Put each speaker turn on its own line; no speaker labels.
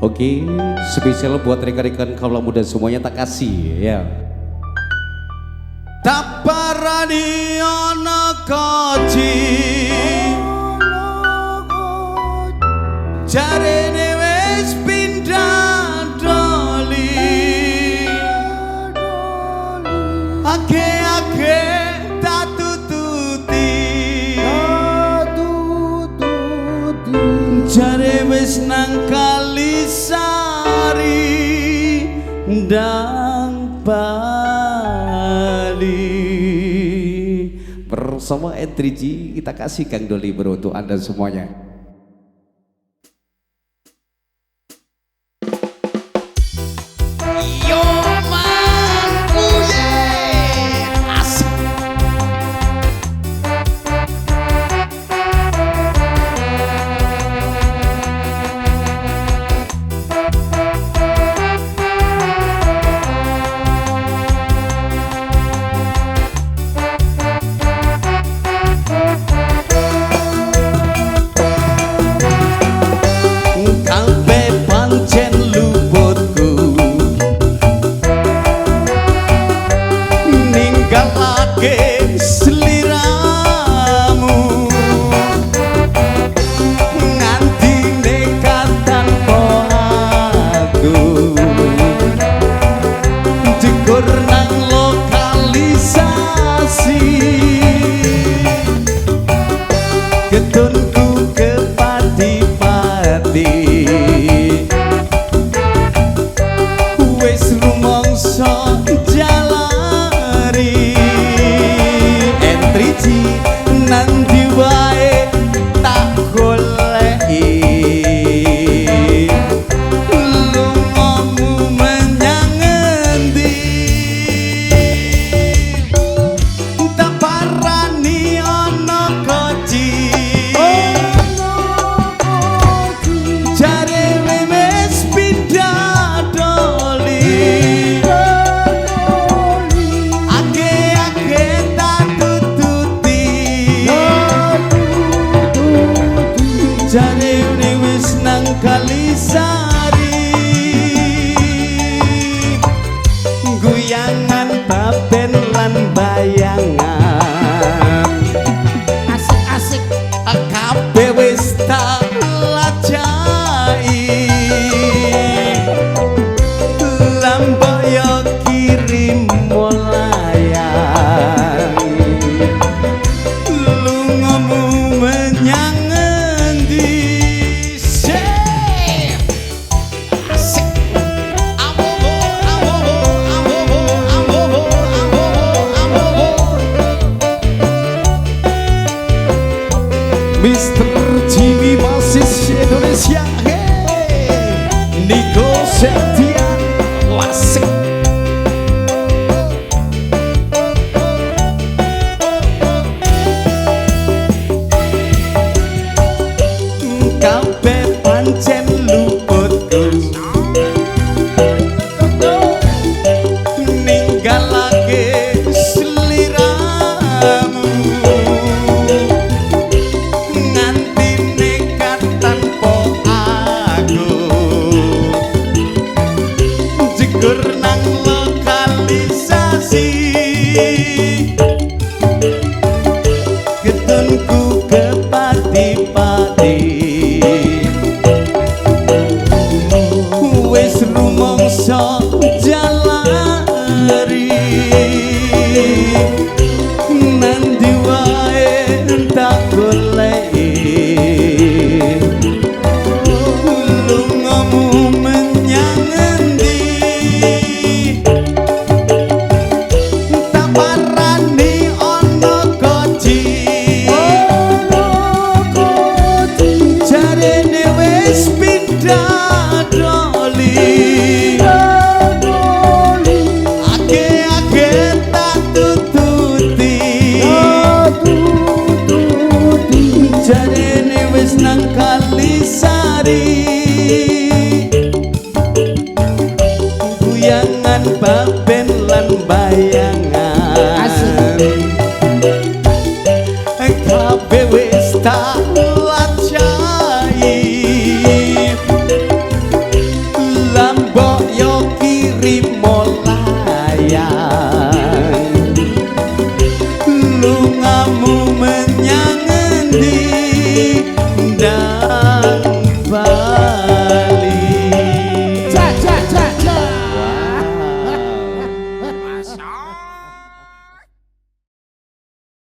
Oke, spesial buat rekan-rekan kaula muda semuanya tak kasih ya. Tak parani ana kaji jarene wis pindah doli ake-ake tak tututi jare wis nang Kalisari ndang Bali bersama N3G kita kasih Kang Doli bro untuk Anda semuanya.
Yo manku ye asik.
Ketunku kepati-pati wis rumangsa jalari N3G nanti wae tak goleki lungamu menyang endi tak parani ana kaji jane wis nang Kalisari guyangan baben lan bayangan
Asik-asik
kabeh wis tak lajai lamboyo kirim molayang lungamu menyang Mr. Jimmy Basis Indonesia, hey, Nico Septian, klasik. Kabeh pancen luputku ninggalake sliramu nang lokalisasi ketunku kepati-pati wis rumangsa jalari nanti wae tak goleki lungamu menyang Kalisari guyangan baben lan bayang